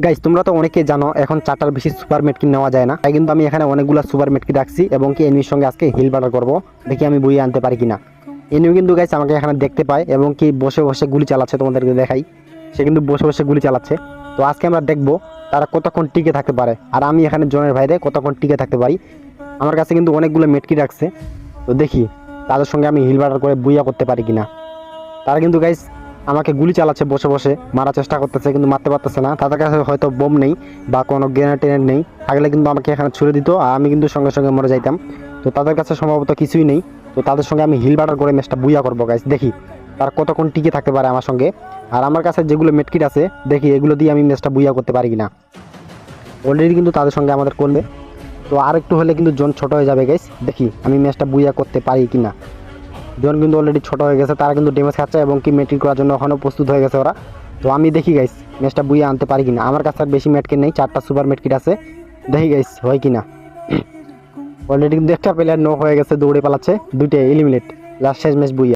Guys তোমরা তো অনেকেই জানো এখন 4টার বেশি সুপার মেডকিট নেওয়া যায় না, তাই কিন্তু আমি এখানে অনেকগুলো সুপার মেডকিট রাখছি এবং কি এনিমির সঙ্গে আজকে হিল বাটার করবো, দেখি আমি বইয়ে আনতে পারি কিনা। এনিমি কিন্তু গাইস আমাকে এখানে দেখতে পায় এবং কি বসে বসে গুলি চালাচ্ছে, তোমাদেরকে দেখাই। সে কিন্তু বসে বসে গুলি চালাচ্ছে। তো আজকে আমরা দেখবো তারা কতক্ষণ টিকে থাকতে পারে আর আমি এখানে জনের ভাইরে কতক্ষণ টিকে থাকতে পারি। আমার কাছে কিন্তু অনেকগুলো মেডকিট রাখছে, তো দেখি তাদের সঙ্গে আমি হিল বাটার করে বুইয়া করতে পারি কিনা। তারা কিন্তু গাইস আমাকে গুলি চালাচ্ছে, বসে বসে মারার চেষ্টা করতেছে কিন্তু মারতে পারতেছে না। তাদের কাছে হয়তো বোম নেই বা কোনো গ্রেনেড নেই, থাকলে কিন্তু আমাকে এখানে ছুড়ে দিত আর আমি কিন্তু সঙ্গে সঙ্গে মরে যাইতাম। তো তাদের কাছে সম্ভবত কিছুই নেই, তো তাদের সঙ্গে আমি হিল বাটার করে ম্যাচটা বুইয়া করবো গাইস। দেখি তারা কতক্ষণ টিকে থাকতে পারে আমার সঙ্গে। আর আমার কাছে যেগুলো মেডকিট আছে দেখি এগুলো দিয়ে আমি ম্যাচটা বুইয়া করতে পারি কিনা। অলরেডি কিন্তু তাদের সঙ্গে আমাদের করবে, তো আর একটু হলে কিন্তু জোন ছোট হয়ে যাবে গাইস। দেখি আমি ম্যাচটা বুইয়া করতে পারি কিনা। জন কিন্তু অলরেডি ছোট হয়ে গেছে, তারা কিন্তু ড্যামেজ খাচ্ছে এবং কি মেট্রিক করার জন্য ওখানেও প্রস্তুত হয়ে গেছে ওরা। তো আমি দেখি গাইস ম্যাচটা বুইয়ে আনতে পারি কিনা। আমার কাছে আর বেশি মেটকিট নেই, 4টা সুপার মেটকিট আছে, দেখি গাইস হয় কিনা। অলরেডি কিন্তু একটা প্লেয়ার নো হয়ে গেছে, দৌড়ে পালাচ্ছে, 2টা এলিমিনেট, লাস্ট শেষ ম্যাচ বুইয়া।